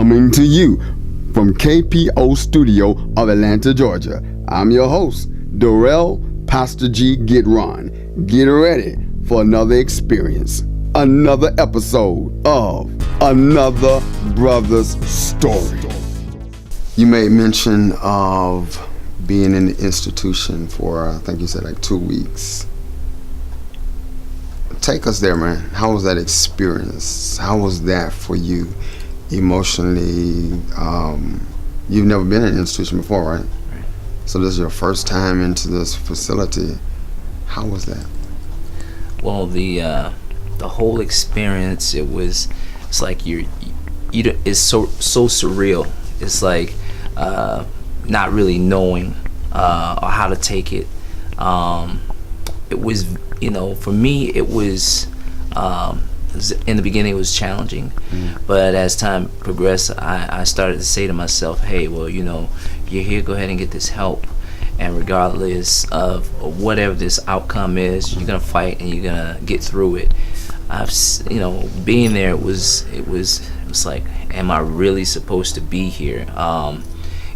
Coming to you from KPO Studio of Atlanta, Georgia. I'm your host, Darrell Pastor G. Get Ron. Get ready for another experience, another episode of Another Brother's Story. You made mention of being in the institution for, I think you said like 2 weeks. Take us there, man. How was that experience? How was that for you emotionally? You've never been in an institution before, right? Right. So this is your first time into this facility. How was that? Well, the whole experience, it's like it's so surreal. It's like not really knowing or how to take it. It was, for me, it was in the beginning it was challenging, but as time progressed, I started to say to myself, hey, well, you're here, go ahead and get this help, and regardless of whatever this outcome is, you're gonna fight and you're gonna get through it. Being there, it was like, am I really supposed to be here?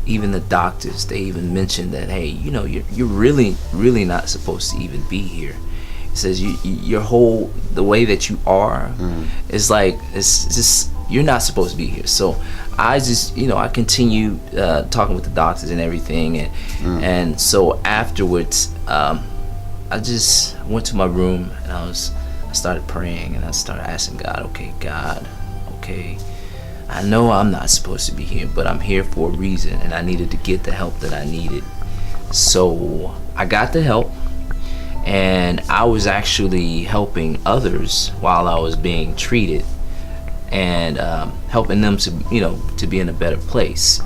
Even the doctors, they even mentioned that, hey, you're really not supposed to even be here. It says the way that you are is like, it's just, you're not supposed to be here. So I just, I continued talking with the doctors and everything, and so afterwards, I just went to my room and I started praying, and I started asking God, okay, I know I'm not supposed to be here, but I'm here for a reason, and I needed to get the help that I needed. So I got the help, and I was actually helping others while I was being treated, and helping them to be in a better place,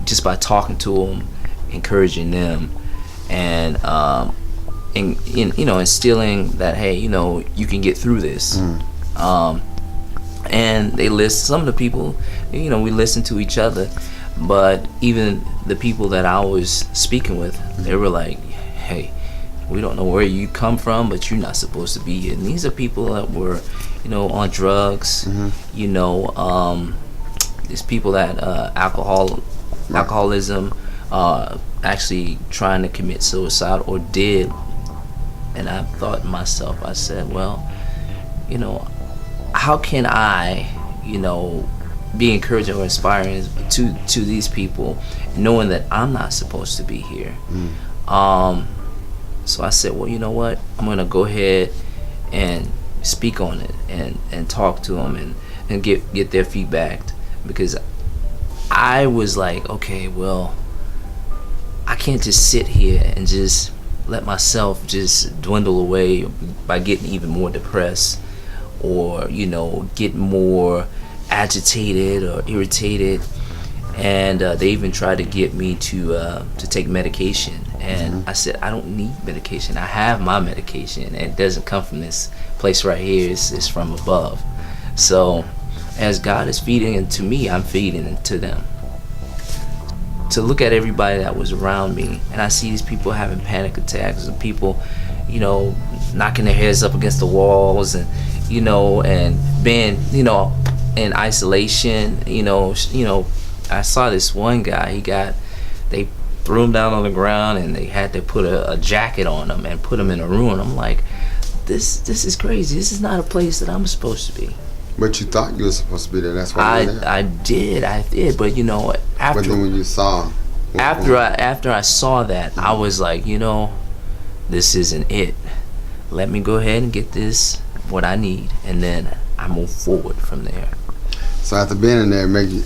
just by talking to them, encouraging them, and instilling that, hey, you can get through this. And they list some of the people, we listen to each other, but even the people that I was speaking with, they were like, hey, we don't know where you come from, but you're not supposed to be here. And these are people that were, on drugs, these people that alcoholism, actually trying to commit suicide or did. And I thought to myself, I said, well, how can I, be encouraging or inspiring to these people, knowing that I'm not supposed to be here? So I said, well, you know what? I'm gonna go ahead and speak on it and talk to them and get their feedback, because I was like, okay, well, I can't just sit here and just let myself just dwindle away by getting even more depressed, or get more agitated or irritated. And they even tried to get me to take medication, and I said, I don't need medication. I have my medication, and it doesn't come from this place right here. It's from above. So as God is feeding into me, I'm feeding into them. To look at everybody that was around me, and I see these people having panic attacks, and people knocking their heads up against the walls, and and being in isolation. I saw this one guy, they threw him down on the ground, and they had to put a jacket on him and put him in a room. I'm like, this is crazy. This is not a place that I'm supposed to be. But you thought you were supposed to be there. That's why you were there. I did. But after, but then when you saw, after I saw that, I was like, this isn't it. Let me go ahead and get this, what I need, and then I move forward from there. So after being in there, made you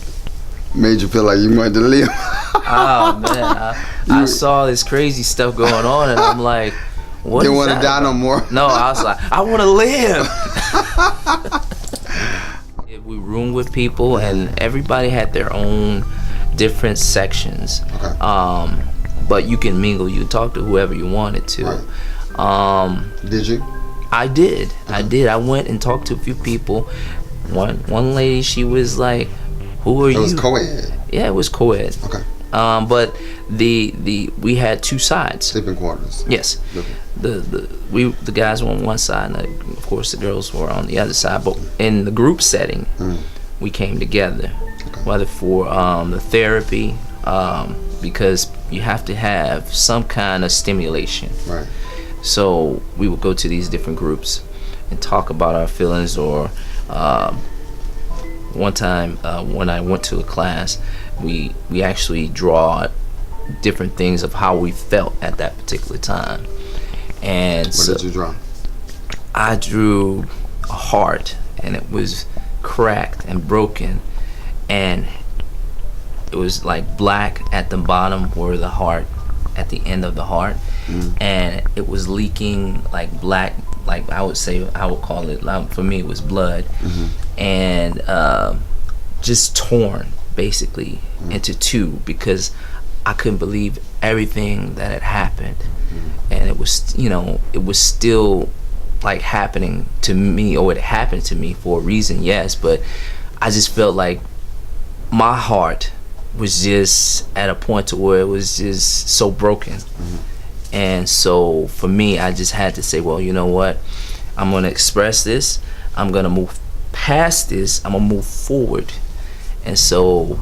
feel like you wanted to leave? Oh man, I saw this crazy stuff going on, and I'm like, what? Didn't want to die no more? No, I was like, I want to live. We roomed with people, and everybody had their own different sections. Okay. But you can mingle. You talk to whoever you wanted to. Right. Did you? I did. Okay. I did. I went and talked to a few people. One lady, she was like, "Who are you?" It was co-ed. Yeah, it was co-ed. Okay. But we had two sides. Sleeping quarters. Yes. Okay. The guys were on one side, and of course the girls were on the other side. But in the group setting, we came together, Okay. whether for the therapy, because you have to have some kind of stimulation. Right. So we would go to these different groups and talk about our feelings. Or one time when I went to a class, we actually draw different things of how we felt at that particular time. And What so did you draw? I drew a heart, and it was cracked and broken, and it was like black at the bottom where the heart, at the end of the heart, and it was leaking like black, like I would call it, for me it was blood, and just torn basically into two, because I couldn't believe everything that had happened, and it was, it was still like happening to me, or it happened to me for a reason, yes, but I just felt like my heart was just at a point to where it was just so broken. And so for me, I just had to say, well, you know what, I'm gonna express this, I'm gonna move past this, I'm gonna move forward. And so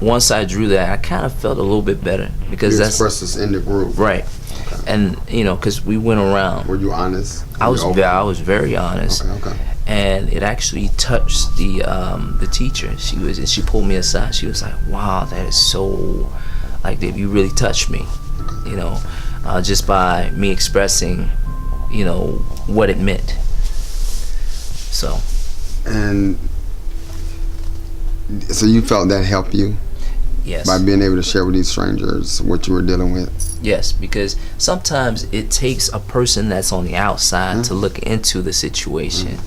once I drew that, I kind of felt a little bit better, because You that's expressed this in the group. right. Okay. And because we went around, Were you honest? I was very honest. Okay. And it actually touched the teacher. She pulled me aside. She was like, wow, that is so, like, you really touched me, just by me expressing, what it meant. So. And so you felt that helped you? Yes. By being able to share with these strangers what you were dealing with? Yes, because sometimes it takes a person that's on the outside to look into the situation,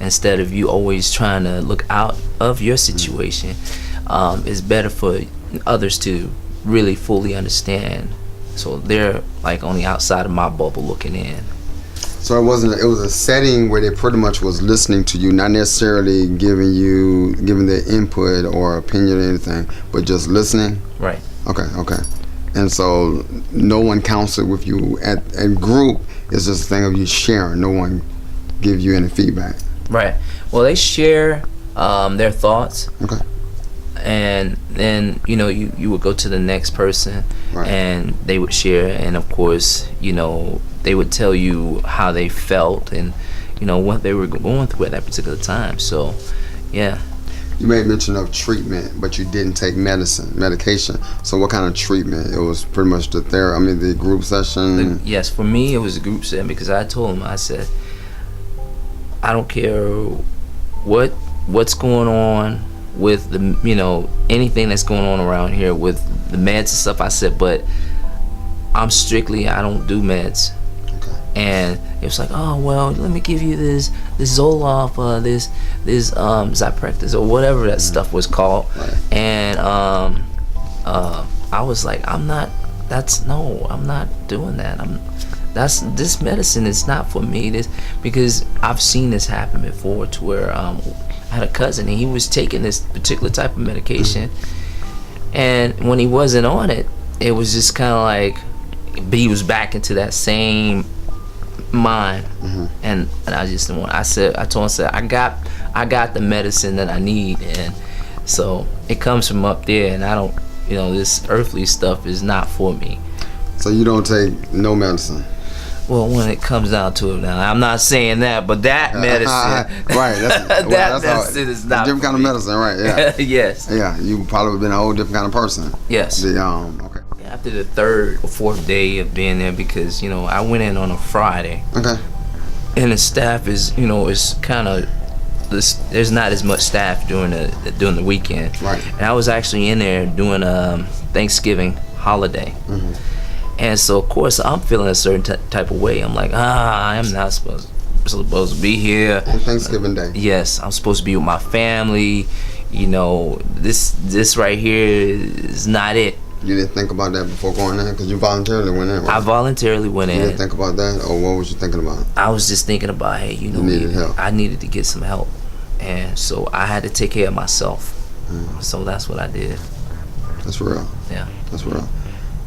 instead of you always trying to look out of your situation. It's better for others to really fully understand, so they're like on the outside of my bubble looking in. So it was a setting where they pretty much was listening to you, not necessarily giving their input or opinion or anything, but just listening? Right. Okay. And so no one counseled with you at group. It's just a thing of you sharing. No one give you any feedback. Right. Well, they share their thoughts. Okay. And then you would go to the next person, Right. and they would share, and of course they would tell you how they felt and what they were going through at that particular time. So yeah. You made mention of treatment, but you didn't take medication. So what kind of treatment? It was pretty much the group session? Yes, for me it was a group setting, because I told them, I said, I don't care what's going on with the anything that's going on around here with the meds and stuff. I said, but I don't do meds. Okay. And it was like, oh well, let me give you this Zoloft, this Zyprexa, or whatever that stuff was called. Right. And I was like, I'm not doing that. This medicine is not for me. Because I've seen this happen before, to where I had a cousin, and he was taking this particular type of medication, and when he wasn't on it, it was just kind of like he was back into that same mind. And I just didn't want. I told him, I got the medicine that I need, and so it comes from up there, and I don't, this earthly stuff is not for me. So you don't take no medicine? Well, when it comes down to it, now I'm not saying that, but that medicine, right? That's medicine is not different kind of medicine, right? Yeah. Yes. Yeah, you probably would have been a whole different kind of person. Yes. Okay. After the third or fourth day of being there, because I went in on a Friday. Okay. And the staff is, is kind of there's not as much staff during the weekend. Right. And I was actually in there doing a Thanksgiving holiday. And so of course I'm feeling a certain type of way. I'm like, I am not supposed to be here on Thanksgiving Day. Yes, I'm supposed to be with my family. This right here is not it. You didn't think about that before going in, because you voluntarily went in, right? I voluntarily went in. You didn't think about that, or what was you thinking about? I was just thinking about, hey, you needed help. I needed to get some help, and so I had to take care of myself. So that's what I did. That's real. Yeah. That's real.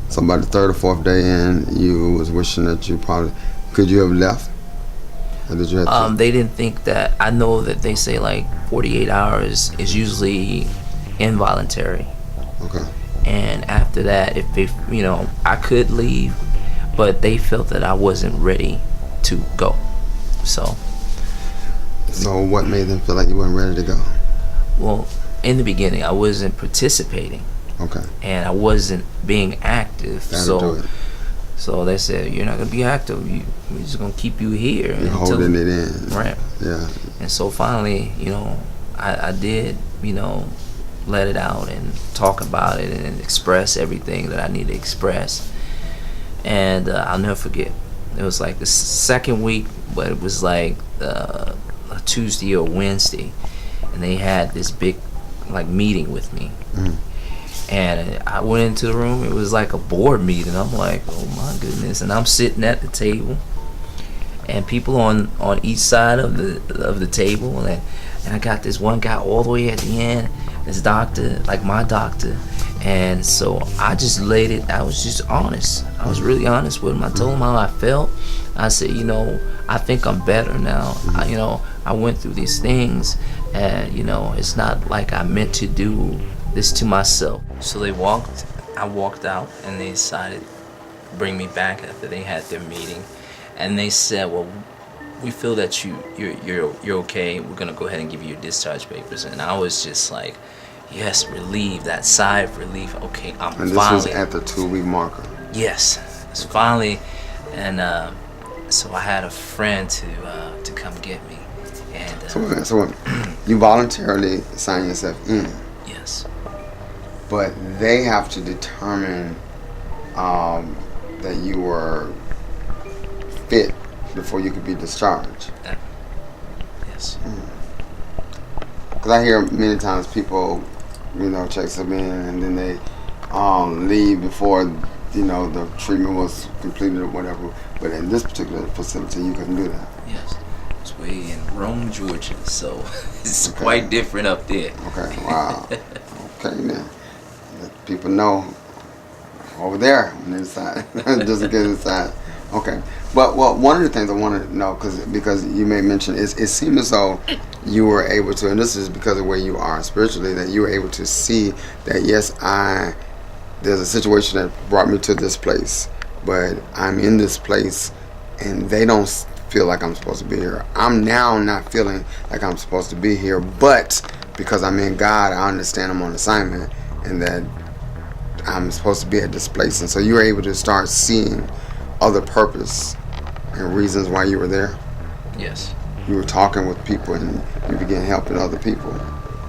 So by the third or fourth day in, you was wishing that you could you have left? Or did you have to? They didn't think that. I know that they say like 48 hours is usually involuntary. Okay. And after that, if I could leave, but they felt that I wasn't ready to go. So What made them feel like you weren't ready to go? well, in the beginning, I wasn't participating. Okay. And I wasn't being active. That'll do it. So they said, you're not gonna be active. We're just gonna keep you here. You're holding it in. Right. Yeah. And so finally, I did, let it out and talk about it and express everything that I need to express. And I'll never forget. It was like the second week, but it was like a Tuesday or Wednesday, and they had this big meeting with me. And I went into the room. It was like a board meeting. I'm like, oh my goodness! And I'm sitting at the table, and people on each side of the table, and I got this one guy all the way at the end, this doctor, like my doctor. And so I just laid it. I was just honest. I was really honest with him. I told him how I felt. I said, I think I'm better now. I went through these things, and it's not like I meant to do this to myself. So I walked out, and they decided to bring me back after they had their meeting, and they said, well, we feel that you're okay. We're gonna go ahead and give you your discharge papers. And I was just like, yes, relieved, that sigh of relief. Okay, I'm finally. And this was at the 2-week marker. Yes, it's finally, and so I had a friend to come get me, and so you voluntarily sign yourself in. Yes. But they have to determine that you were fit before you could be discharged. Yes. Because I hear many times people, check them in and then they leave before, the treatment was completed or whatever. But in this particular facility, you couldn't do that. Yes. It's way in Rome, Georgia, so it's quite different up there. Okay, wow. Okay, then. Let people know over there on the inside, just in case inside. Okay, but one of the things I wanted to know, because you may mention, it seemed as though you were able to, and this is because of where you are spiritually, that you were able to see that yes, there's a situation that brought me to this place, but I'm in this place, and they don't feel like I'm supposed to be here. I'm now not feeling like I'm supposed to be here, but because I'm in God, I understand I'm on assignment, and that I'm supposed to be at this place. And so you were able to start seeing other purpose and reasons why you were there. Yes. You were talking with people and you began helping other people.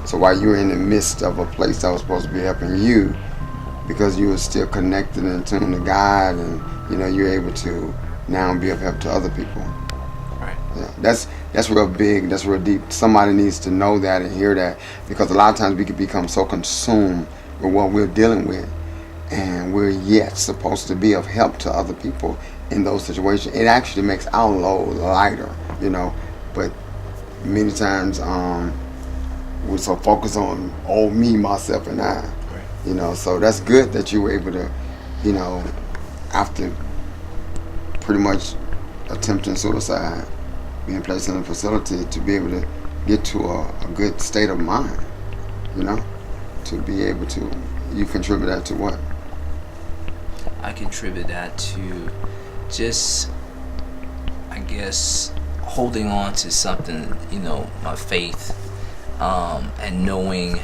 So while you were in the midst of a place that was supposed to be helping you, because you were still connected and tuned to God, and you're able to now be of help to other people. Right. Yeah, that's real big. That's real deep. Somebody needs to know that and hear that, because a lot of times we can become so consumed with what we're dealing with, and we're yet supposed to be of help to other people in those situations. It actually makes our load lighter, but many times we're so focused on me, myself, and I. Right. So that's good that you were able to, after pretty much attempting suicide, being placed in a facility, to be able to get to a good state of mind, to be able to, you contribute that to what? I contribute that to just, I guess, holding on to something, my faith, and knowing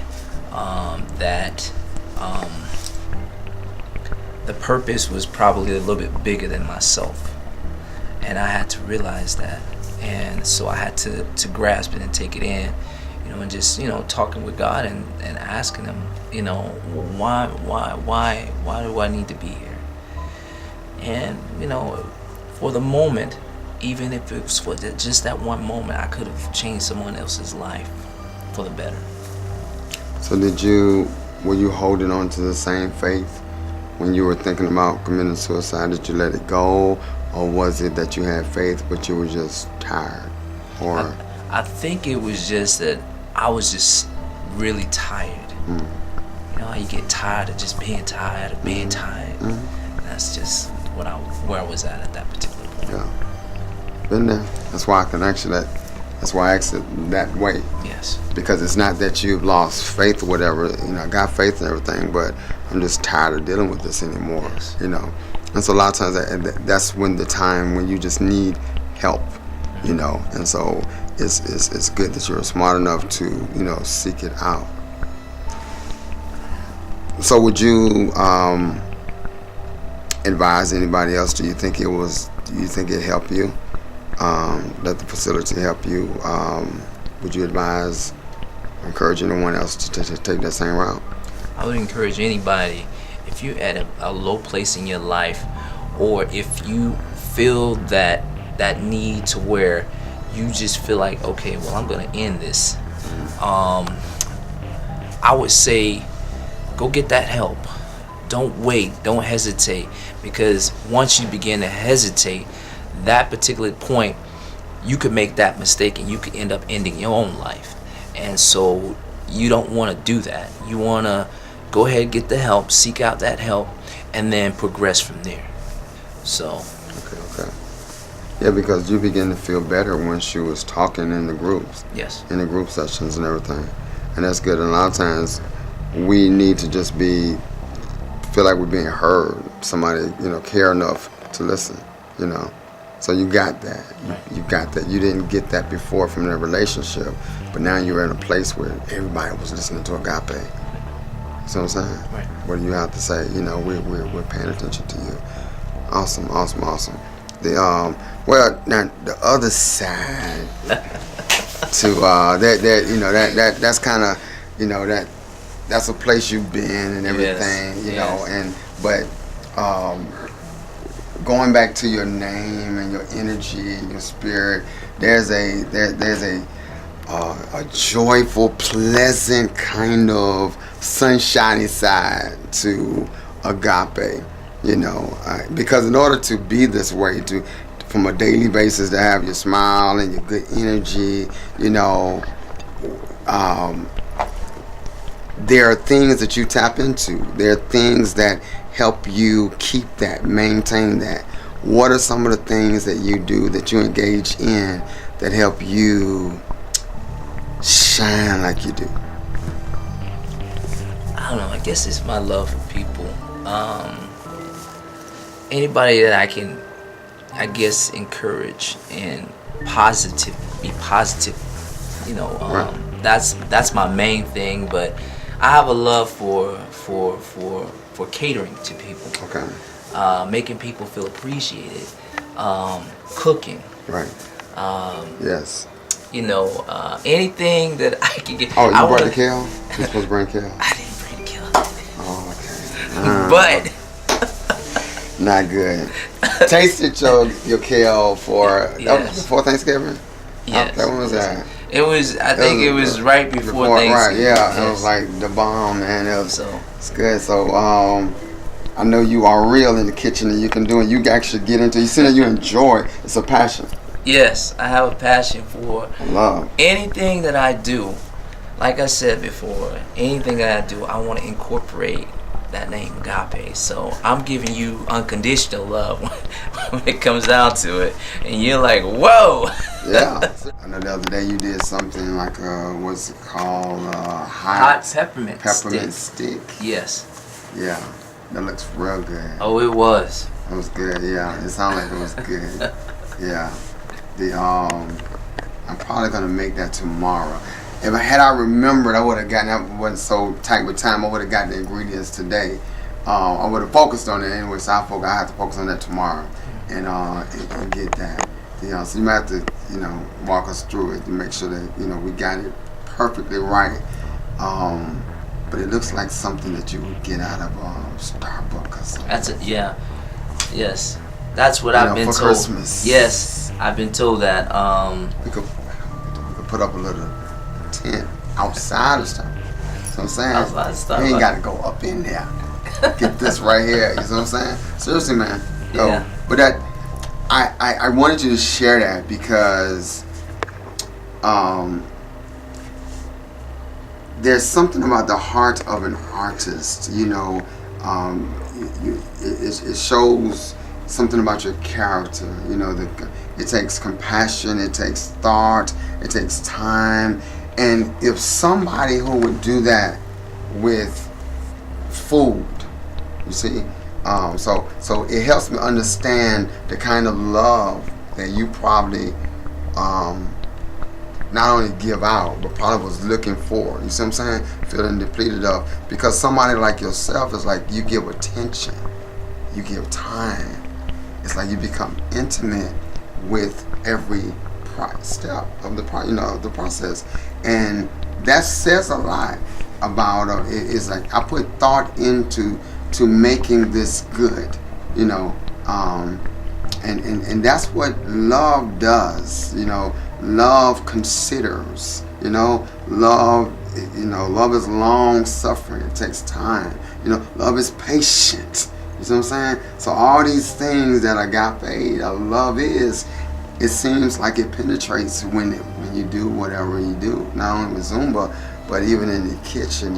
that the purpose was probably a little bit bigger than myself, and I had to realize that, and so I had to grasp it and take it in, and just talking with God and asking Him, why do I need to be here? And for the moment, even if it was for just that one moment, I could have changed someone else's life for the better. So were you holding on to the same faith when you were thinking about committing suicide? Did you let it go, or was it that you had faith but you were just tired? Or I think it was just that I was just really tired. You know how you get tired of just being tired of being tired. That's just where I was at that particular point. Yeah. Been there. That's why I can ask you that. That's why I asked it that way. Yes. Because it's not that you've lost faith or whatever. I got faith and everything, but I'm just tired of dealing with this anymore. Yes. And so a lot of times that's when the time when you just need help. And so it's good that you're smart enough to seek it out. So would you advise anybody else? Do you think it helped you? Let the facility help you? Would you encourage anyone else to take that same route? I would encourage anybody, if you're at a low place in your life, or if you feel that need to where you just feel like, okay, well, I'm gonna end this. I would say, go get that help. Don't wait. Don't hesitate, because once you begin to hesitate, that particular point, you could make that mistake and you could end up ending your own life. And so you don't want to do that. You want to go ahead, get the help, seek out that help, and then progress from there. So. Okay. Yeah, because you begin to feel better once you was talking in the groups. Yes. In the group sessions and everything. And that's good. And a lot of times we need to just feel like we're being heard. Somebody, care enough to listen, So you got that. You got that. You didn't get that before from the relationship, but now you're in a place where everybody was listening to Agapé. You see what I'm saying? Right. What do you have to say? We're paying attention to you. Awesome. Now the other side to that's kind of that's a place you've been and everything, Yes. but going back to your name and your energy and your spirit, there's a joyful, pleasant kind of sunshiny side to Agapé, because in order to be this way, from a daily basis, to have your smile and your good energy, there are things that you tap into. There are things that help you keep that, maintain that. What are some of the things that you do, that you engage in, that help you shine like you do? I don't know. I guess it's my love for people. Anybody that I can, I guess, encourage and be positive. Right. That's my main thing. But I have a love for catering to people. Okay. Making people feel appreciated. Cooking. Right. Yes. Anything that I can get. Oh, you brought the kale? You're supposed to bring kale? I didn't bring kale. Oh, okay. But not good. Tasted your kale that was before Thanksgiving? Yes. That one was that. It was. I think it was right before Thanksgiving. Right. Yeah. Yes. It was like the bomb, man. So it's good. So I know you are real in the kitchen, and you can do it. You actually get into it. You see that you enjoy it. It's a passion. Yes, I have a passion for love. Anything that I do. Like I said before, anything that I do, I want to incorporate that name, Agapé. So I'm giving you unconditional love when it comes down to it, and you're like, whoa. Yeah. I know the other day you did something like what's it called? Hot peppermint stick. Yes. Yeah. That looks real good. Oh, it was. It was good. Yeah. It sounded like it was good. Yeah. I'm probably gonna make that tomorrow. If I remembered, I would have gotten. I wasn't so tight with time. I would have got the ingredients today. I would have focused on it anyway. So I have to focus on that tomorrow, and get that. So you might have to, walk us through it to make sure that we got it perfectly right. But it looks like something that you would get out of Starbucks or something. That's it. Yeah. Yes. That's what I've been for told. Christmas. Yes, I've been told that. We could put up a little tent outside of stuff. So I'm saying, Outside of stuff, you ain't got to go up in there. Get this right here. You know what I'm saying? Seriously, man. Go. Yeah. But I wanted you to share that because there's something about the heart of an artist. It shows something about your character. The It takes compassion. It takes thought. It takes time. And if somebody who would do that with food, you see, so it helps me understand the kind of love that you probably not only give out, but probably was looking for. You see what I'm saying? Feeling depleted of. Because somebody like yourself is like, you give attention, you give time. It's like you become intimate with every step of the process, and that says a lot about. It's like I put thought into making this good, and that's what love does. Love considers. Love is long suffering. It takes time. Love is patient. You see what I'm saying? So all these things that agape, love is, it seems like it penetrates when you do whatever you do. Not only with Zumba, but even in the kitchen,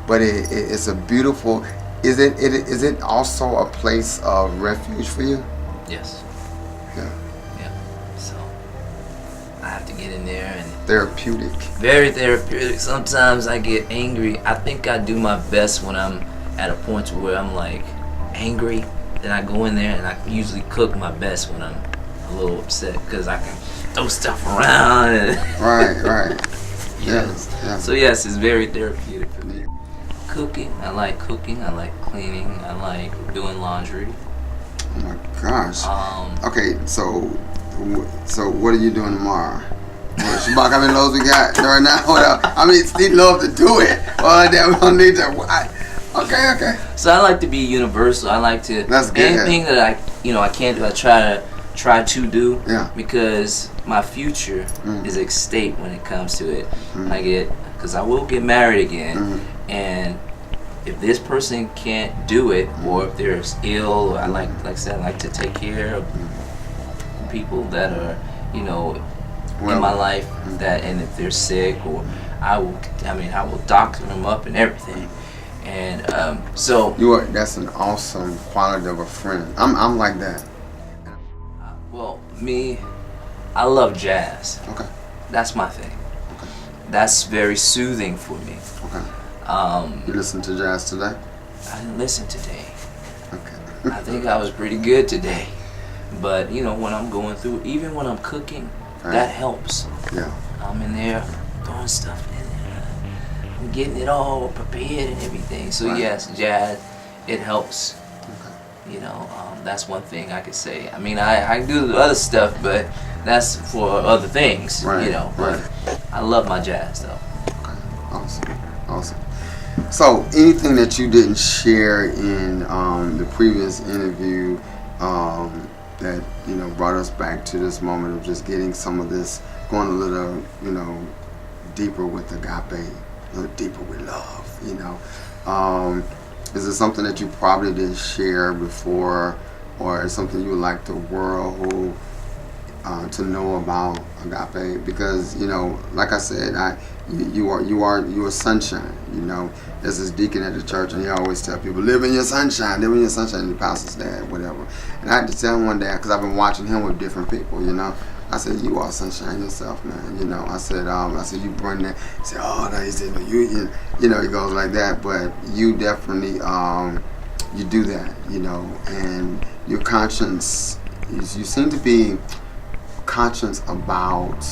But it's a beautiful. Is it also a place of refuge for you? Yes. Yeah. Yeah. So I have to get in there and therapeutic. Very therapeutic. Sometimes I get angry. I think I do my best when I'm at a point where I'm like angry. Then I go in there and I usually cook my best when I'm a little upset because I can throw stuff around. And Right. Yes. Yeah. So yes, it's very therapeutic for me. Cooking. I like cooking. I like cleaning. I like doing laundry. Oh my gosh. Okay, so what are you doing tomorrow? Shabak, how many loads we got right now? I mean, Steve loves to do it. Well, we don't need to. Okay. So I like to be universal. I like to. That's good. Anything that I can't do, I try to do. Yeah. Because my future is at stake when it comes to it. Because I will get married again, and if this person can't do it, or if they're ill, I like I said, I like to take care of people that are, in my life, and if they're sick, or I will doctor them up and everything. And so that's an awesome quality of a friend. I'm like that. Well, me, I love jazz. Okay. That's my thing. Okay. That's very soothing for me. Okay. You listen to jazz today? I didn't listen today. Okay. I think I was pretty good today. But when I'm going through, even when I'm cooking, that helps. Yeah. I'm in there throwing stuff in there. I'm getting it all prepared and everything. So yes, jazz, it helps. Okay. That's one thing I could say. I mean, I do the other stuff, but that's for other things. Right. But I love my jazz though. Okay. Awesome. So, anything that you didn't share in the previous interview that brought us back to this moment of just getting some of this, going a little deeper with agape, a little deeper with love. Is it something that you probably didn't share before, or is something you would like the world to know about agape? Because like I said, you are sunshine. There's this deacon at the church, and he always tell people, live in your sunshine, the pastor's dad, whatever. And I had to tell him one day, because I've been watching him with different people. I said, you are sunshine yourself, man. I said, you bring that. He said, oh no, he said, no, you he goes like that, but you definitely you do that, and your conscience you seem to be conscious about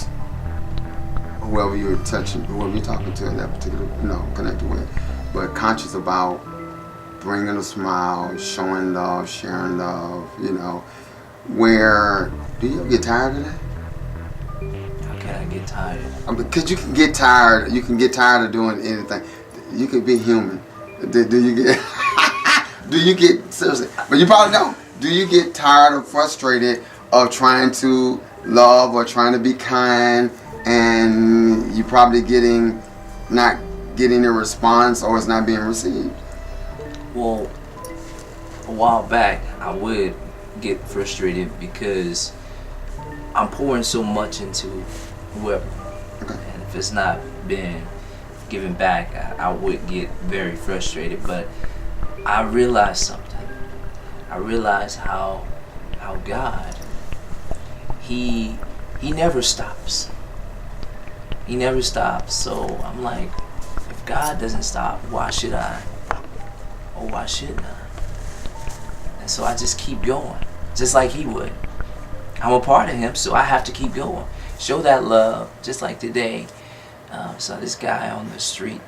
whoever you're touching, whoever you're talking to in that particular, connected with, but conscious about bringing a smile, showing love, sharing love, where, do you ever get tired of that? How can I get tired? Because you can get tired of doing anything. You can be human. Do you get, seriously, but you probably don't. Do you get tired or frustrated of trying to love or trying to be kind, and you probably not getting a response, or it's not being received? Well, a while back I would get frustrated because I'm pouring so much into whoever, and if it's not being given back, I would get very frustrated. But I realized something. I realized how God, he never stops. He never stops. So I'm like, if God doesn't stop, why should I? Or why shouldn't I? And so I just keep going, just like he would. I'm a part of him, so I have to keep going. Show that love, just like today. Saw this guy on the street,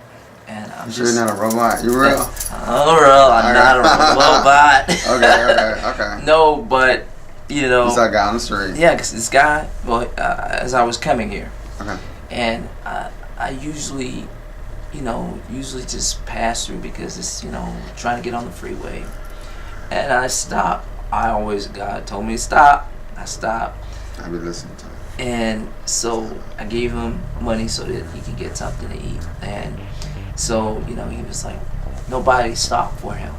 and I'm You're not a robot. You real? I'm not a robot. Okay. No, but you know. You saw a guy on the street. Yeah, because this guy. Well, as I was coming here, Okay. and I usually just pass through because it's trying to get on the freeway, and I stop. God told me to stop. I stopped. I've been listening to him. And so I gave him money so that he could get something to eat. And so, he was like, nobody stopped for him.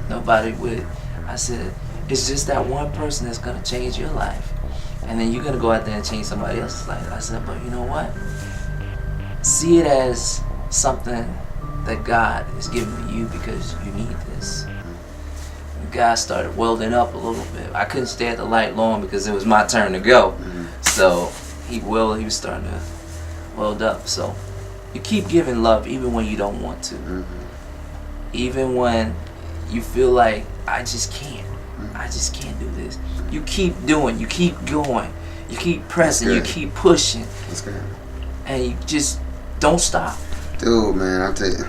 Nobody would. I said, it's just that one person that's going to change your life. And then you're going to go out there and change somebody else's life. I said, but you know what? See it as something that God is giving to you because you need this. The guy started welding up a little bit. I couldn't stay at the light long because it was my turn to go. So he was starting to weld up. So you keep giving love even when you don't want to. Even when you feel like I just can't do this. You keep doing, you keep going, you keep pressing, you keep pushing. That's good. And you just don't stop. Dude, man, I'll tell you,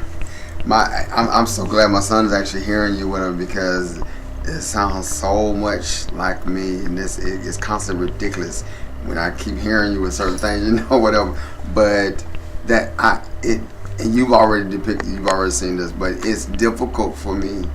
I'm so glad my son's actually hearing you with him because it sounds so much like me, and it's constantly ridiculous when I keep hearing you with certain things, whatever. But and you've already depicted, you've already seen this, but it's difficult for me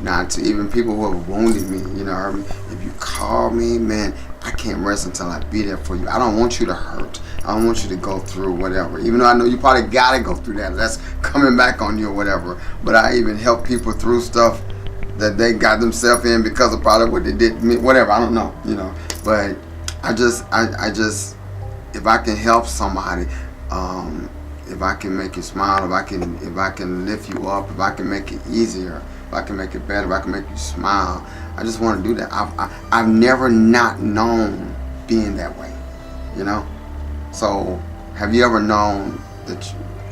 not to, even people who have wounded me, if you call me, man, I can't rest until I be there for you. I don't want you to hurt. I don't want you to go through whatever. Even though I know you probably gotta go through that. That's coming back on you or whatever. But I even help people through stuff that they got themselves in because of probably what they did, whatever. I don't know, But I just, if I can help somebody, if I can make you smile, if I can lift you up, if I can make it easier, if I can make it better, if I can make you smile, I just want to do that. I've never not known being that way, So, have you ever known that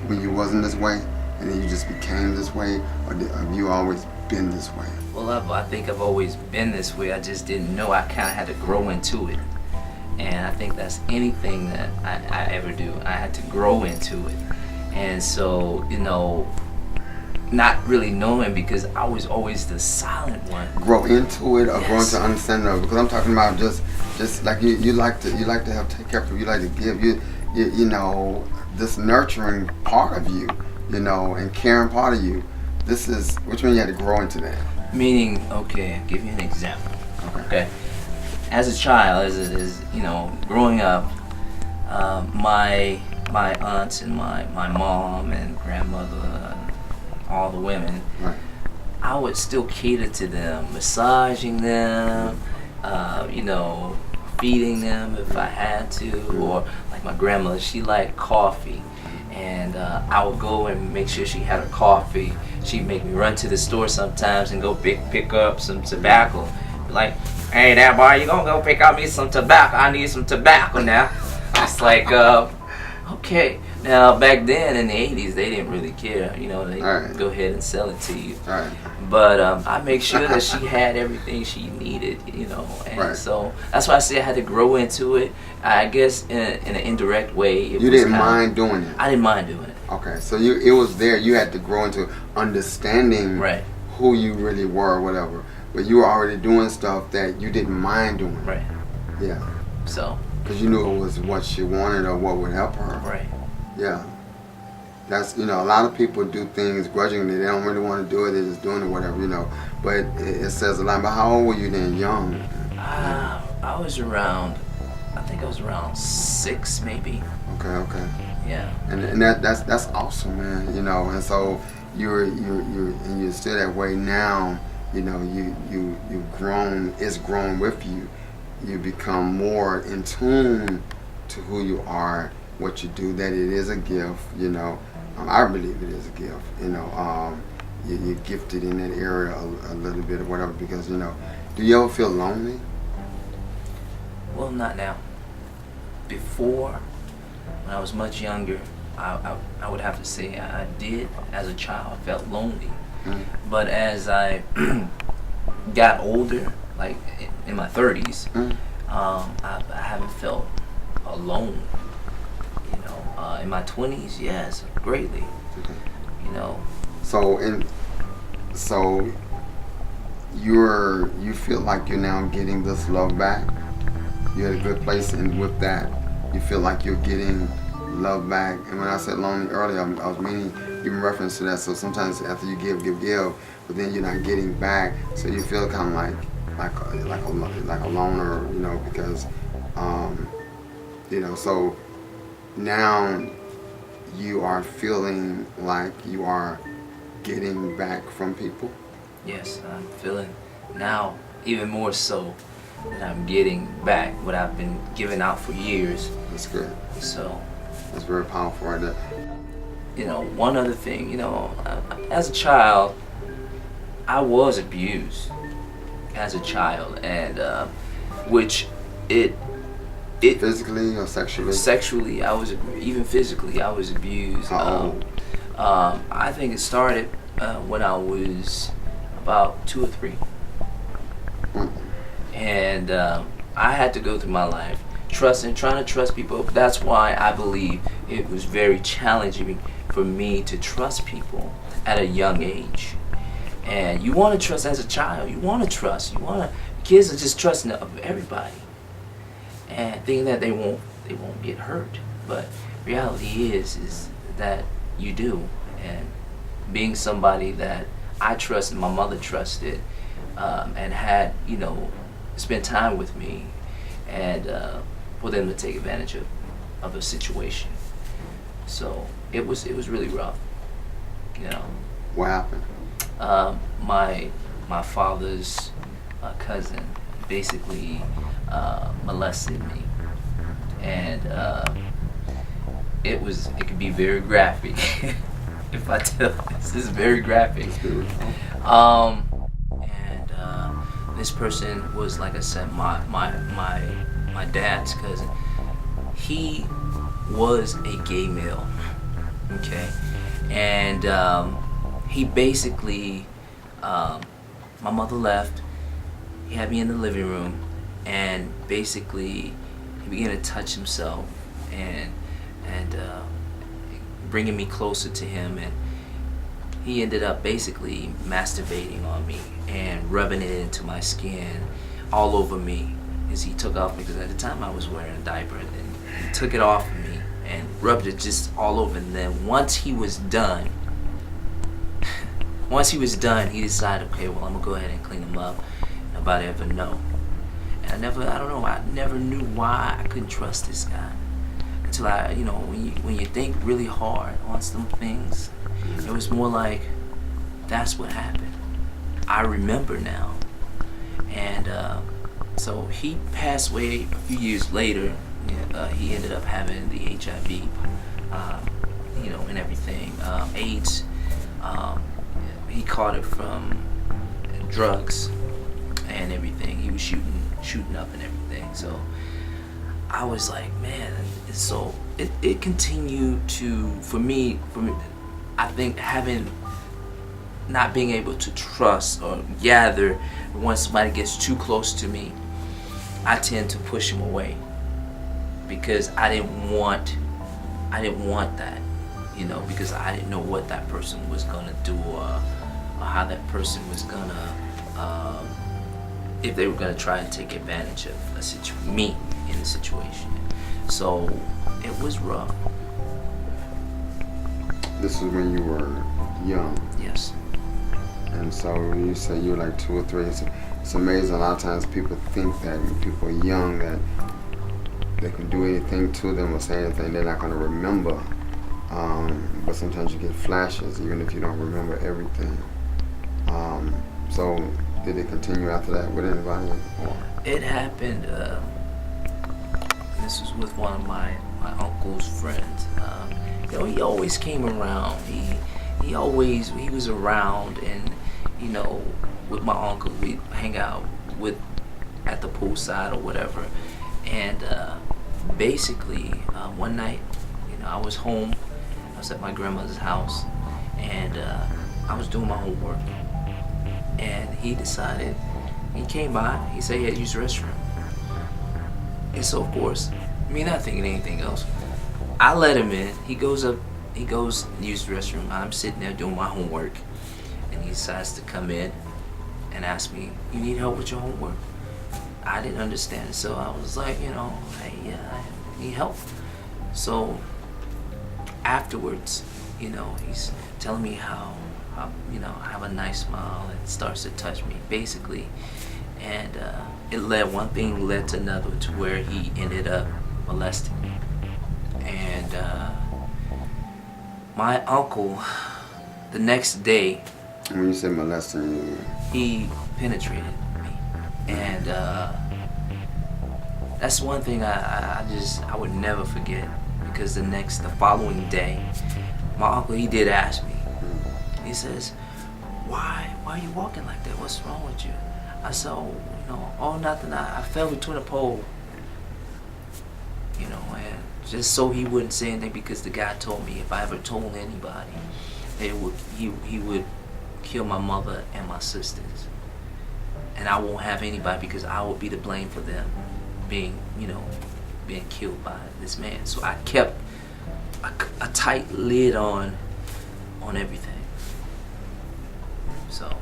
when you wasn't this way, and then you just became this way, or have you always been this way? Well, I think I've always been this way. I just didn't know. I kind of had to grow into it. And I think that's anything that I ever do. I had to grow into it. And so, not really knowing because I was always the silent one. Grow into it or grow into understanding of it? Because I'm talking about just like you like to take care of people. You like to give you this nurturing part of you, and caring part of you. This is which means you had to grow into that. Meaning, okay, I'll give you an example. Okay. As a child, as growing up, my aunts and my mom and grandmother, and all the women, right. I would still cater to them, massaging them, feeding them if I had to, or like my grandmother, she liked coffee, and I would go and make sure she had her coffee. She'd make me run to the store sometimes and go pick up some tobacco, like, hey, that boy, you gonna go pick out me some tobacco? I need some tobacco now. It's like, okay. Now, back then in the 80s, they didn't really care. They right. go ahead and sell it to you. Right. But I make sure that she had everything she needed, And right. so that's why I say I had to grow into it. I guess in an indirect way. You didn't mind doing it? I didn't mind doing it. Okay, so it was there. You had to grow into understanding who you really were or whatever. But you were already doing stuff that you didn't mind doing. Right. Yeah. So. Because you knew it was what she wanted or what would help her. Right. Yeah. That's, a lot of people do things grudgingly. They don't really want to do it. They're just doing it, whatever, But it says a lot. But how old were you then? Young? I was around 6, maybe. Okay. Yeah. And that's awesome, man. And so you're still that way now. You've grown. It's grown with you. You become more in tune to who you are, what you do. That it is a gift. I believe it is a gift. You're gifted in that area a little bit or whatever. Because do you ever feel lonely? Well, not now. before, when I was much younger, I would have to say I did as a child. I felt lonely. But as I got older, like in my 30s, I haven't felt alone. You know, in my 20s, yes, greatly. You know. So you feel like you're now getting this love back. You're at a good place, and with that, you feel like you're getting love back. And when I said lonely earlier, I was meaning in reference to that. So sometimes after you give, but then you're not getting back, so you feel kind of like a loner, you know, because you know. So now you are feeling like you are getting back from people. Yes, I'm feeling now even more so that I'm getting back what I've been giving out for years. That's good. So that's very powerful right there. You know, one other thing, you know, as a child, I was abused as a child, and which it physically or sexually? Sexually, even physically, I was abused. How old? I think it started when I was about 2 or 3. And I had to go through my life trying to trust people. That's why I believe it was very challenging for me to trust people at a young age. And you want to trust as a child. Kids are just trusting of everybody and thinking that they won't get hurt. But reality is that you do. And being somebody that I trusted, my mother trusted, and had, you know, spent time with me, and for them to take advantage of a situation. So it was really rough, you know. What happened? My father's cousin basically molested me, and it could be very graphic. If I tell this is very graphic. And this person was, like I said, my dad's cousin. He was a gay male, okay, and he basically, my mother left. He had me in the living room, and basically he began to touch himself and bringing me closer to him, and he ended up basically masturbating on me and rubbing it into my skin, all over me, as he took off, because at the time I was wearing a diaper, and he took it off of me and rubbed it just all over. And then once he was done, he decided, okay, well, I'm gonna go ahead and clean him up. Nobody ever know. And I never knew why I couldn't trust this guy. Until I, you know, when you think really hard on some things, it was more like, that's what happened. I remember now. And so he passed away a few years later. He ended up having the HIV, you know, and everything. AIDS, he caught it from drugs and everything. He was shooting up and everything. So I was like, man. So it continued to, for me, I think not being able to trust or gather when somebody gets too close to me, I tend to push him away, because I didn't want that, you know, because I didn't know what that person was gonna do, or how that person was gonna, if they were gonna try and take advantage of me in the situation. So it was rough. This was when you were young. Yes. And so when you say you were like 2 or 3, it's amazing. A lot of times people think that when people are young that they can do anything to them or say anything, they're not going to remember. But sometimes you get flashes, even if you don't remember everything. So did it continue after that with anybody? Or? It happened. This was with one of my uncle's friends. You know, he always came around. He was around, and you know, with my uncle, we'd hang out at the poolside or whatever. And basically, one night, I was home. I was at my grandmother's house, and I was doing my homework. And he came by. He said he had to use the restroom. And so, of course, me not thinking anything else, I let him in. He goes to use the restroom. I'm sitting there doing my homework, and he decides to come in and ask me, "You need help with your homework?" I didn't understand, so I was like, I need help. So afterwards, he's telling me how I have a nice smile, and starts to touch me, basically. And one thing led to another, to where he ended up molesting me. And my uncle, the next day, when you say molesting, he penetrated me. And that's one thing I would never forget, because the following day, my uncle, he did ask me. He says, why are you walking like that? What's wrong with you? I said, nothing. I fell between a pole. And just so he wouldn't say anything, because the guy told me if I ever told anybody, he would kill my mother and my sisters. And I won't have anybody, because I would be to blame for them being killed by this man. So I kept a tight lid on everything. So,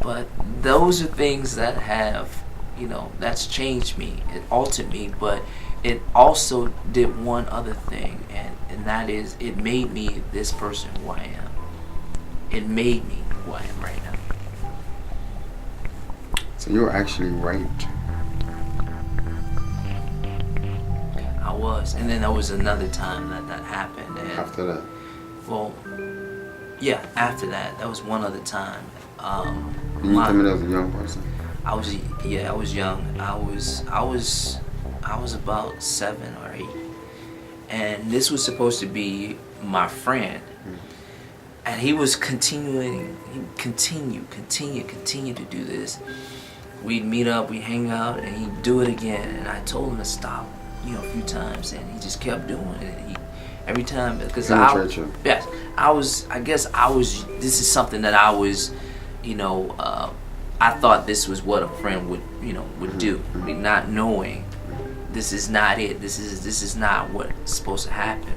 but those are things that have, that's changed me. It altered me, but it also did one other thing, and that is, it made me this person who I am. It made me who I am right now. So you were actually raped? I was. And then there was another time that happened. And after that? Well, yeah, after that. That was one other time. You tell me that was a young person? I was young. I was about 7 or 8. And this was supposed to be my friend. And he was continue to do this. We'd meet up, we'd hang out, and he'd do it again. And I told him to stop, a few times, and he just kept doing it. Every time, because this is something that I was, I thought this was what a friend would do, not knowing this is not it. This is not what's supposed to happen.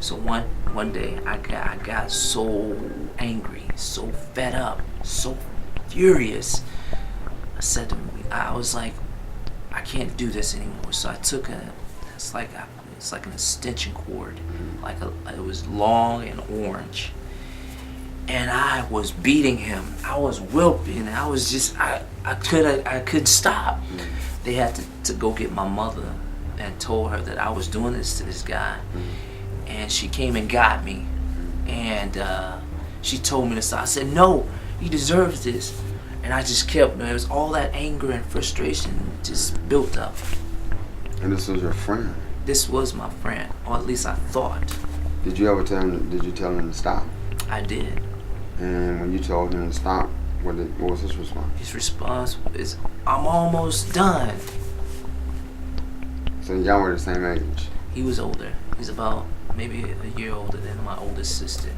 So one day I got so angry, so fed up, so furious. I said to me, I was like, I can't do this anymore. So I took it's like an extension cord, it was long and orange, and I was beating him. I was whooping. I was just I couldn't stop. They had to go get my mother and told her that I was doing this to this guy. And she came and got me, and she told me to stop. I said, no, he deserves this. And I just kept, it was all that anger and frustration just built up. And this was your friend? This was my friend, or at least I thought. Did you tell him to stop? I did. And when you told him to stop, what was his response? His response is, I'm almost done. So y'all were the same age? He was older. He's about maybe a year older than my oldest sister.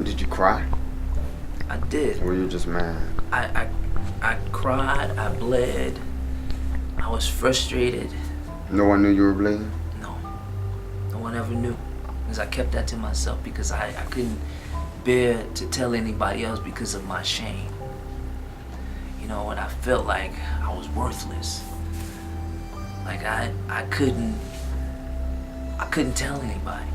Did you cry? I did. Or were you just mad? I cried, I bled, I was frustrated. No one knew you were bleeding? No. No one ever knew. Because I kept that to myself, because I couldn't bear to tell anybody else because of my shame. And I felt like I was worthless. Like I couldn't tell anybody,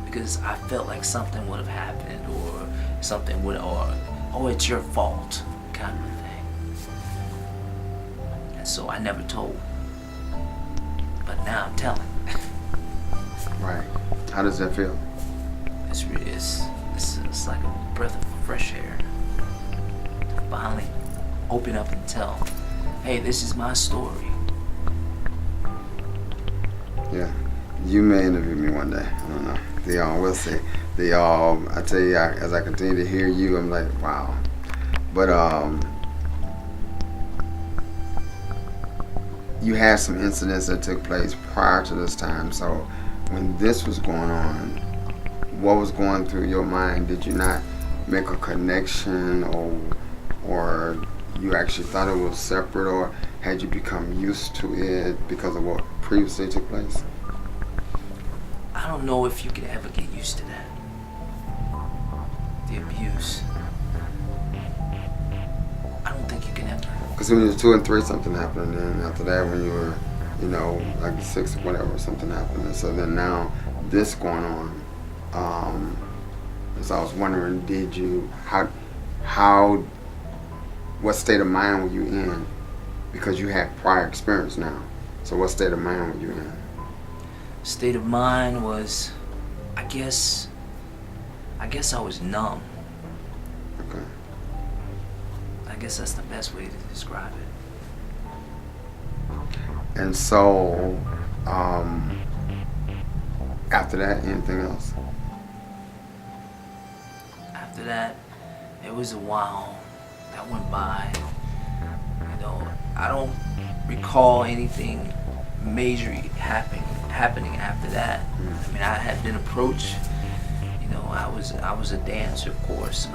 because I felt like something would have happened, or something would, or it's your fault kind of thing. And so I never told. But now I'm telling. Right. How does that feel? It's like a breath of fresh air. Finally open up and tell, hey, this is my story. Yeah, you may interview me one day. I don't know. We'll see. I tell you, as I continue to hear you, I'm like, wow, But you had some incidents that took place prior to this time. So when this was going on, what was going through your mind? Did you not make a connection, or you actually thought it was separate, or had you become used to it because of what previously took place? I don't know if you could ever get used to that. The abuse. I don't think you can ever. Because when you were 2 and 3, something happened, and then after that, when you were, like 6 or whatever, something happened, and so then now this going on. So I was wondering, did you what state of mind were you in? Because you had prior experience now. So what state of mind were you in? State of mind was, I guess I was numb. Okay. I guess that's the best way to describe it. And so, after that, anything else? After that, it was a while that went by. I don't recall anything major happening after that. I mean, I had been approached. I was a dancer, of course,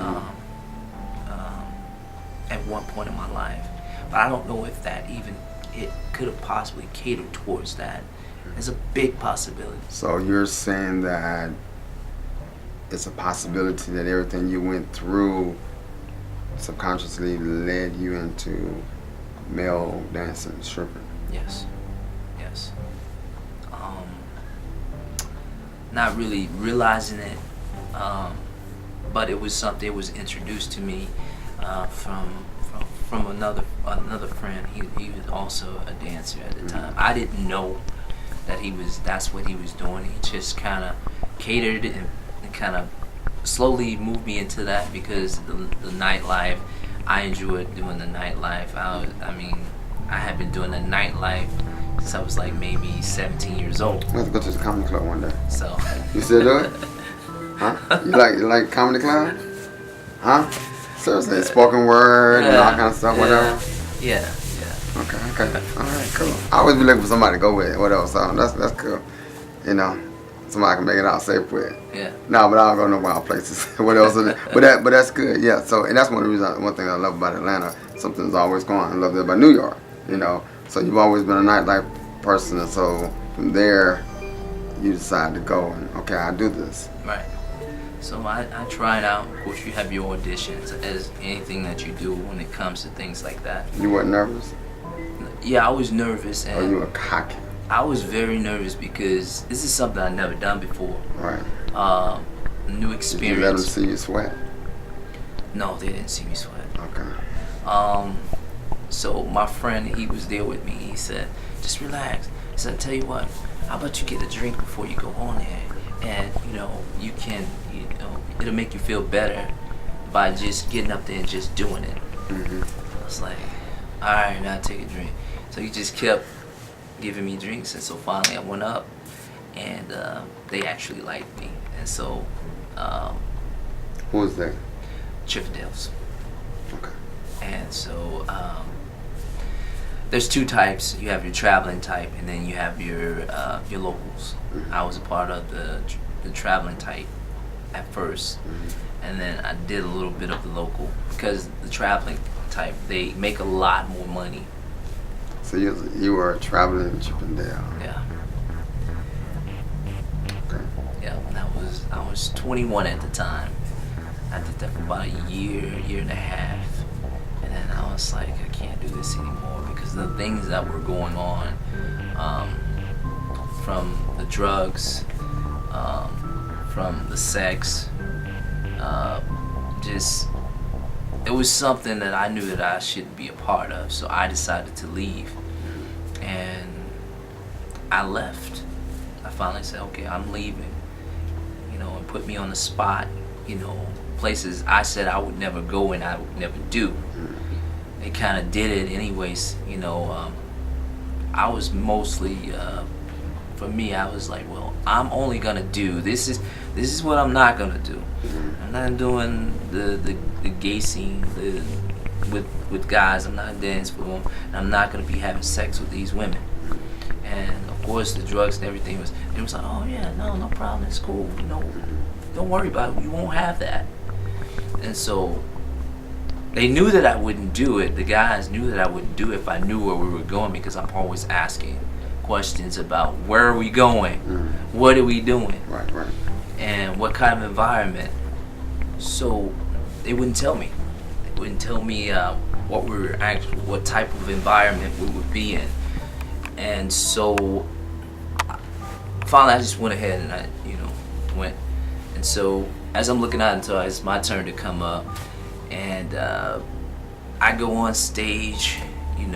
at one point in my life, but I don't know if it could have possibly catered towards that. There's a big possibility. So you're saying that it's a possibility that everything you went through subconsciously led you into male dancing, stripping? Yes. Not really realizing it, but it was something. It was introduced to me from another friend. He was also a dancer at the time. I didn't know that that's what he was doing. He just kind of catered it and kind of slowly moved me into that, because the nightlife, I enjoyed doing the nightlife. I had been doing the nightlife since I was like maybe 17 years old. We have to go to the comedy club one day. So you still do it? Huh? You like comedy club? Huh? Seriously, spoken word and all kind of stuff, whatever. Yeah. Okay. All right, cool. I always be looking for somebody to go with, whatever. So that's cool. Somebody can make it out safe with. Yeah. No, but I don't go no wild places. What else? But that's good. Yeah. So, and that's one thing I love about Atlanta. Something's always going on. I love that about New York. So you've always been a nightlife person, and so from there, you decide to go and I do this. Right. So I tried out. Of course, you have your auditions, as anything that you do when it comes to things like that. You weren't nervous? Yeah, I was nervous. And you were cocky? I was very nervous because this is something I've never done before. Right. New experience. Did you let them see you sweat? No, they didn't see me sweat. Okay. So my friend, he was there with me. He said, just relax. He said, tell you what, how about you get a drink before you go on there? And, you can, it'll make you feel better by just getting up there and just doing it. I was like, all right, now take a drink. So he just kept giving me drinks, and so finally I went up, and they actually liked me. And so who was that? Chippendales. Okay. And so there's two types. You have your traveling type, and then you have your locals. I was a part of the traveling type at first, and then I did a little bit of the local, because the traveling type, they make a lot more money. So you were a traveling Chippendale. Yeah. Okay. Yeah, and I was 21 at the time. I did that for about a year and a half, and then I was like, I can't do this anymore, because the things that were going on, from the drugs, from the sex, it was something that I knew that I shouldn't be a part of. So I decided to leave, and I left. I finally said, okay, I'm leaving, and put me on the spot, places I said I would never go and I would never do. They kind of did it anyways. I was mostly for me, I was like, well, I'm only gonna do this is what I'm not gonna do. I'm not doing the gay scene with guys. I'm not dancing with them. And I'm not gonna be having sex with these women. And of course, the drugs and everything was. It was like, oh yeah, no problem. It's cool. You know, don't worry about it. You won't have that. And so they knew that I wouldn't do it. The guys knew that I wouldn't do it if I knew where we were going, because I'm always asking questions about where are we going, what are we doing, right, and what kind of environment. So they wouldn't tell me. They wouldn't tell me what type of environment we would be in. And so finally, I just went ahead and I went. And so as I'm looking out until it's my turn to come up, and I go on stage, and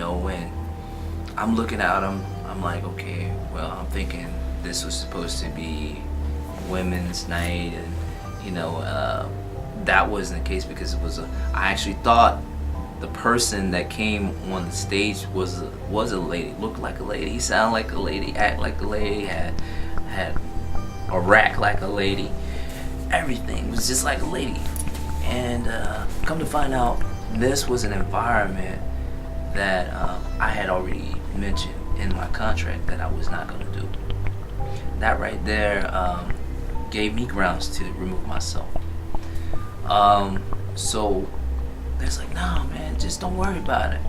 I'm looking at them. I'm like, okay, well, I'm thinking this was supposed to be women's night, and that wasn't the case, because I actually thought the person that came on the stage was a lady, looked like a lady, sounded like a lady, act like a lady, had a rack like a lady, everything was just like a lady. And come to find out, this was an environment that I had already mentioned in my contract that I was not going to do. That right there gave me grounds to remove myself. So it's like, nah, man, just don't worry about it.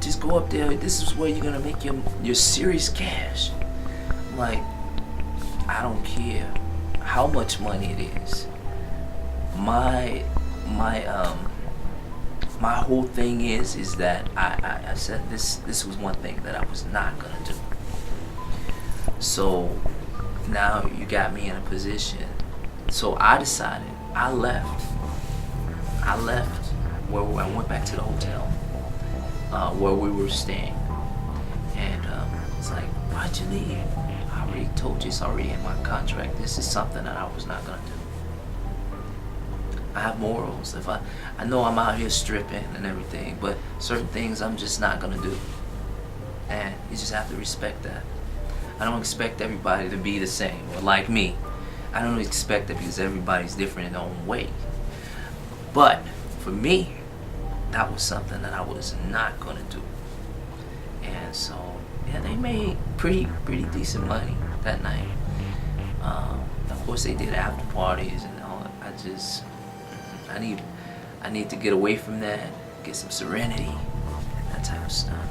Just go up there. This is where you're going to make your serious cash. I'm like, I don't care how much money it is. My whole thing is that I said this was one thing that I was not gonna do. So now you got me in a position. So I decided, I left where I went back to the hotel where we were staying, and it's like, why'd you leave? I already told you, it's already in my contract. This is something that I was not gonna do. I have morals. If I know I'm out here stripping and everything, but certain things I'm just not gonna do, and you just have to respect that. I don't expect everybody to be the same or like me. I don't expect it, because everybody's different in their own way. But for me, that was something that I was not gonna do. And so yeah, they made pretty decent money that night. Of course, they did after parties and all. I need to get away from that, get some serenity, that type of stuff.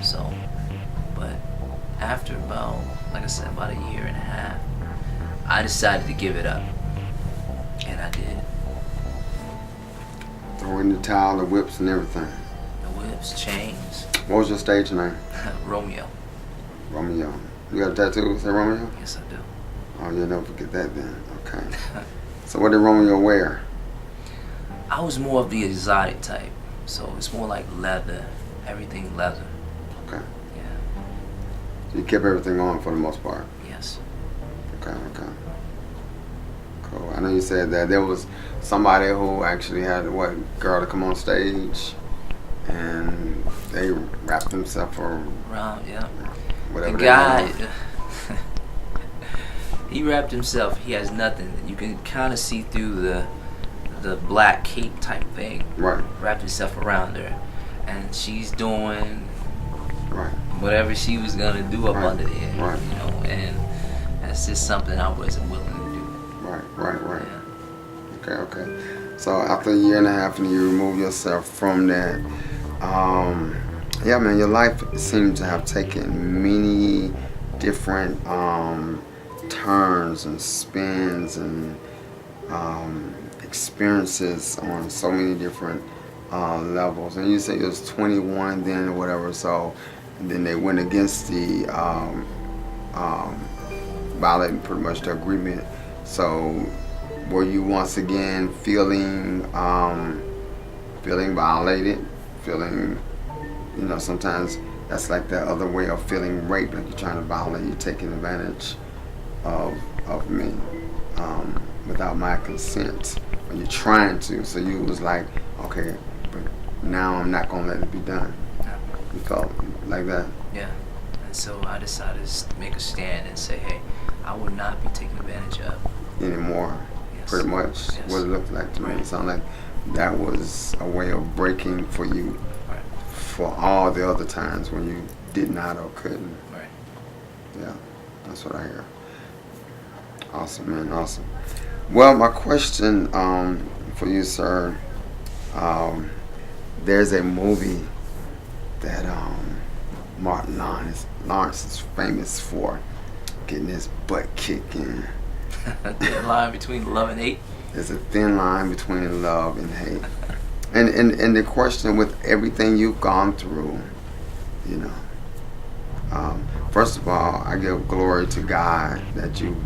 So, but after about, like I said, about a year and a half, I decided to give it up, and I did. Throwing the towel, the whips, and everything. The whips, chains. What was your stage name? Romeo. Romeo. You got a tattoo? Say Romeo? Yes, I do. Oh, you'll never forget that then. Okay. So what did Romeo wear? I was more of the exotic type, so it's more like leather, everything leather. Okay. Yeah. So you kept everything on for the most part? Yes. Okay. Cool. I know you said that there was somebody who actually had girl to come on stage, and they wrapped themselves around, yeah. Whatever. The guy, he wrapped himself. He has nothing. You can kind of see through the black cape type thing. Right. Wrapped himself around her, and she's doing right whatever she was gonna do up under there. Right. And that's just something I wasn't willing to do. Right. Yeah. Okay. So after a year and a half, and you remove yourself from that, yeah, man, your life seemed to have taken many different turns and spins and experiences on so many different levels. And you say it was 21 then or whatever, so and then they went against the violating pretty much the agreement. So were you once again feeling violated, feeling, sometimes that's like the other way of feeling raped, like you're trying to violate, you're taking advantage of me without my consent, or you're trying to, so you was like, okay, but now I'm not gonna let it be done. Yeah. You felt like that? Yeah. so I decided to make a stand and say, hey, I will not be taken advantage of anymore. Yes. Pretty much Yes. what it looked like to me. Right. It sounded like that was a way of breaking for you Right. for all the other times when you did not or couldn't. Right. Yeah, that's what I hear. Awesome, man, awesome. Well, my question for you, sir, there's a movie that Martin Lawrence is famous for getting his butt kicked in. The line between love and hate. There's a thin line between love and hate. And the question with everything you've gone through, you know, first of all, I give glory to God that you've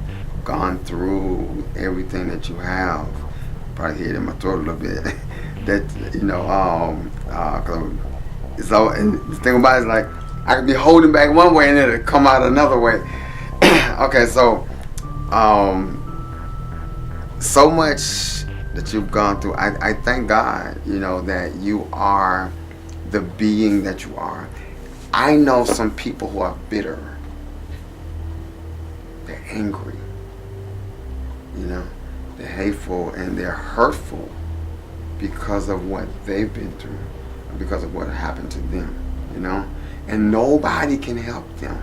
gone through everything that you have. Probably hear it in my throat a little bit. That, you know, so, and the thing about it is, like, I could be holding back one way and it'll come out another way. Okay, so so much that you've gone through. I thank God, you know, that you are the being that you are. I know some people who are bitter. They're angry. You know, they're hateful and they're hurtful because of what they've been through, because of what happened to them, you know? And nobody can help them.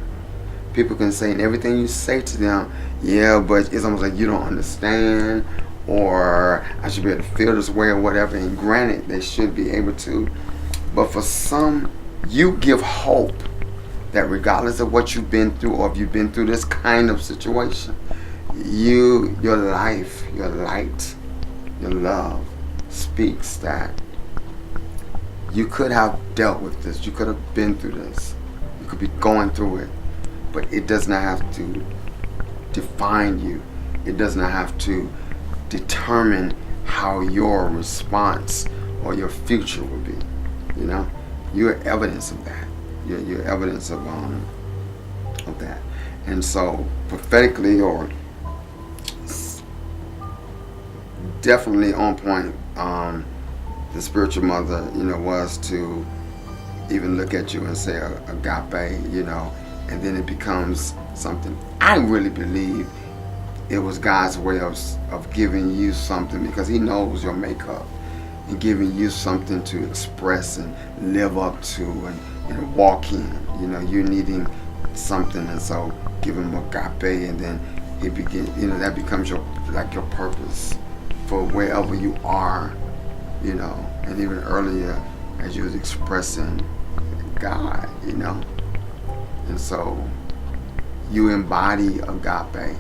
People can say, and everything you say to them, yeah, but it's almost like you don't understand, or I should be able to feel this way or whatever. And granted, they should be able to. But for some, you give hope that regardless of what you've been through, or if you've been through this kind of situation, your life, your light, your love speaks that you could have dealt with this, you could have been through this, you could be going through it, but it does not have to define you. It does not have to determine how your response or your future will be. You know, you're evidence of that. You're evidence of that. And so prophetically, or definitely on point, the spiritual mother, you know, was to even look at you and say agape, you know, and then it becomes something. I really believe it was God's way of giving you something, because he knows your makeup, and giving you something to express and live up to and walk in. You know, you're needing something, and so give him agape, and then it begins, you know, that becomes your purpose for wherever you are, you know. And even earlier, as you was expressing God, you know, and so you embody agape,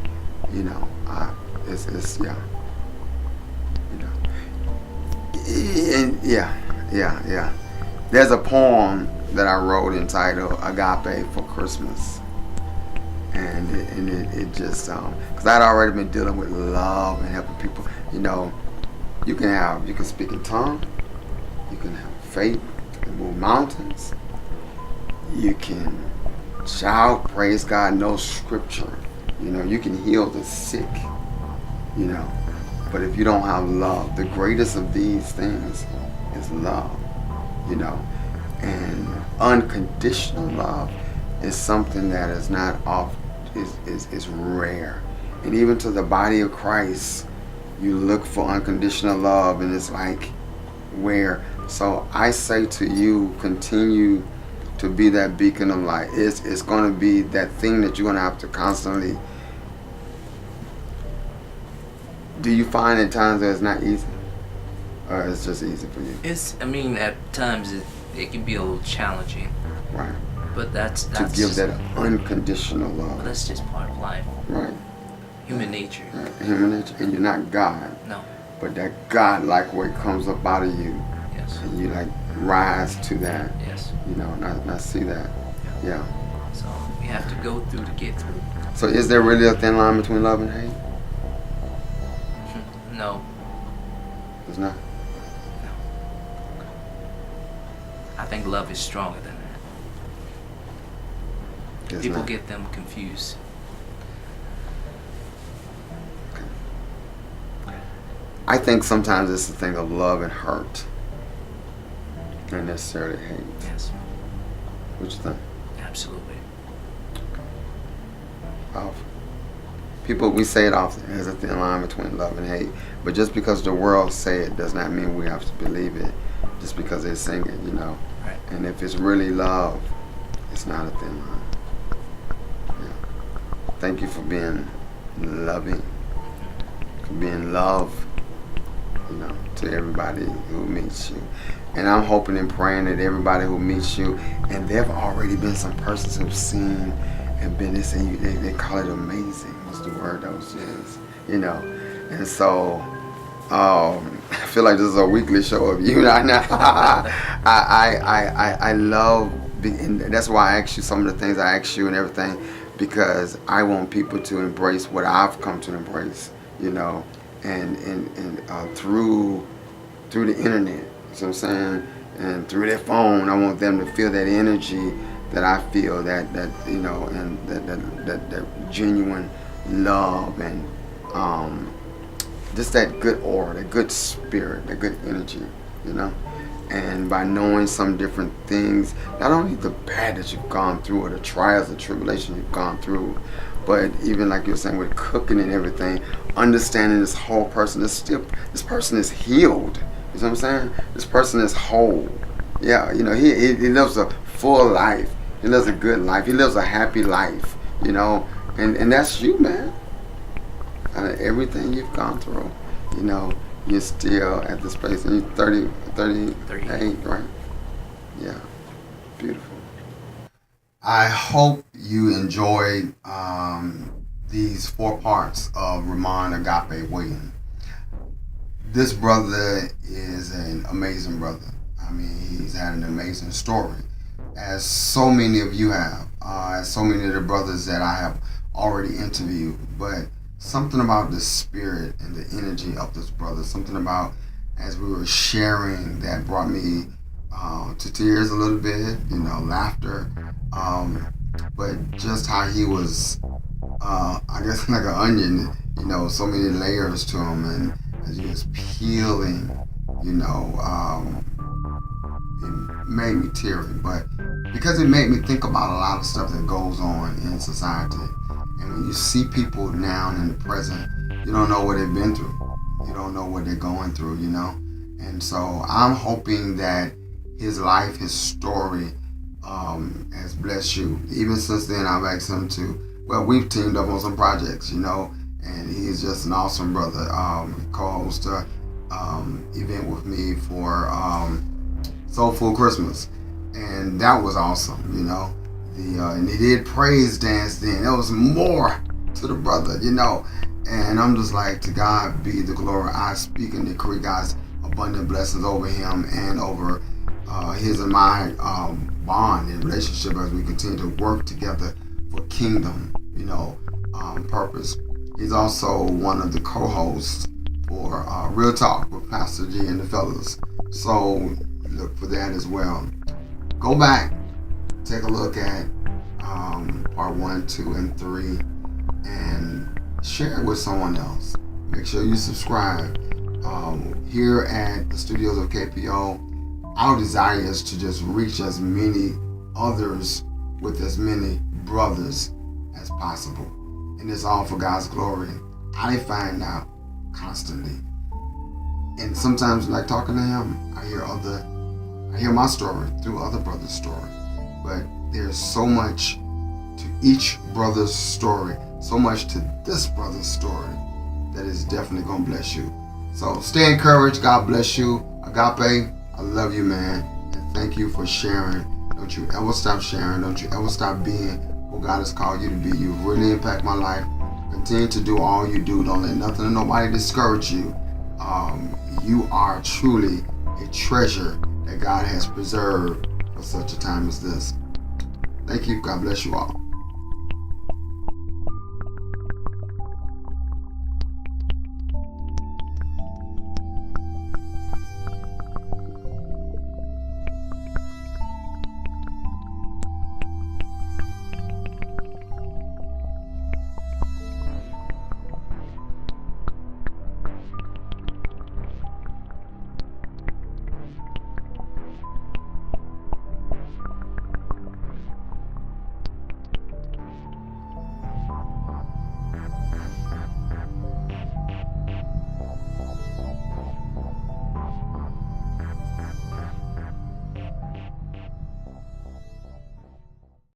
you know. It's yeah, you know, and yeah. There's a poem that I wrote entitled "Agape for Christmas," and it just because I'd already been dealing with love and helping people. You know, you can speak in tongues, you can have faith, you can move mountains, you can shout, praise God, know scripture. You know, you can heal the sick. You know, but if you don't have love, the greatest of these things is love. You know, and unconditional love is something that is not is rare. And even to the body of Christ, you look for unconditional love, and it's like, where? So I say to you, continue to be that beacon of light. It's going to be that thing that you're going to have to constantly. Do you find at times that it's not easy, or it's just easy for you? I mean, at times it can be a little challenging. Right. But that's to give just, that unconditional love. That's just part of life. Right. Human nature. Right. Human nature, and you're not God. No. But that God-like way comes up out of you. Yes. And you like rise to that. Yes. You know, not see that. Yeah. So we have to go through to get through. So is there really a thin line between love and hate? No. There's not. No. I think love is stronger than that. There's People not. get them confused. I think sometimes it's a thing of love and hurt, not necessarily hate. Yes. What you think? Absolutely. Powerful. People, we say it often, there's a thin line between love and hate. But just because the world say it does not mean we have to believe it. Just because they sing it, you know. Right. And if it's really love, it's not a thin line. Yeah. Thank you for being loving, for being love, you know, to everybody who meets you. And I'm hoping and praying that everybody who meets you, and there have already been some persons who've seen and been, they call it amazing. What's the word those is? You know. And so I feel like this is a weekly show of you. I love, and that's why I ask you some of the things I ask you and everything, because I want people to embrace what I've come to embrace, you know, and through the internet, you know what I'm saying, and through their phone, I want them to feel that energy that I feel, that you know, and that genuine love, and just that good aura, that good spirit, that good energy, you know. And by knowing some different things, not only the bad that you've gone through or the trials and tribulations you've gone through, but even like you were saying with cooking and everything, understanding this whole person is still, this person is healed. You know what I'm saying? This person is whole. Yeah, you know, he lives a full life. He lives a good life. He lives a happy life, you know. And that's you, man. Everything you've gone through, you know, you're still at this place. And you're 38, right? Yeah. Beautiful. I hope you enjoyed these 4 parts of Remond Agapé William. This brother is an amazing brother. I mean, he's had an amazing story, as so many of you have, as so many of the brothers that I have already interviewed. But something about the spirit and the energy of this brother, something about, as we were sharing, that brought me to tears a little bit, you know, laughter, but just how he was, I guess like an onion, you know, so many layers to him, and as he was peeling, you know, it made me teary, but because it made me think about a lot of stuff that goes on in society. And when you see people now in the present, you don't know what they've been through. You don't know what they're going through, you know? And so I'm hoping that his life, his story, has blessed you. Even since then, I've asked him to, well, we've teamed up on some projects, you know, and he's just an awesome brother. He co-hosts a event with me for Soulful Christmas. And that was awesome, you know. And he did praise dance then. There was more to the brother, you know. And I'm just like, to God be the glory. I speak and decree God's abundant blessings over him and over his and my bond and relationship as we continue to work together for kingdom, you know, purpose. He's also one of the co-hosts for Real Talk with Pastor G and the fellas. So look for that as well. Go back, take a look at part 1, 2, and 3, and share it with someone else. Make sure you subscribe. Here at the studios of KPO, our desire is to just reach as many others with as many brothers as possible. And it's all for God's glory. I find out constantly. And sometimes, like talking to him, I hear my story through other brothers' story. But there's so much to each brother's story, so much to this brother's story, that is definitely going to bless you. So stay encouraged. God bless you. Agapé, I love you, man. And thank you for sharing. Don't you ever stop sharing. Don't you ever stop being who God has called you to be. You really impact my life. Continue to do all you do. Don't let nothing or nobody discourage you. You are truly a treasure that God has preserved for such a time as this. Thank you. God bless you all.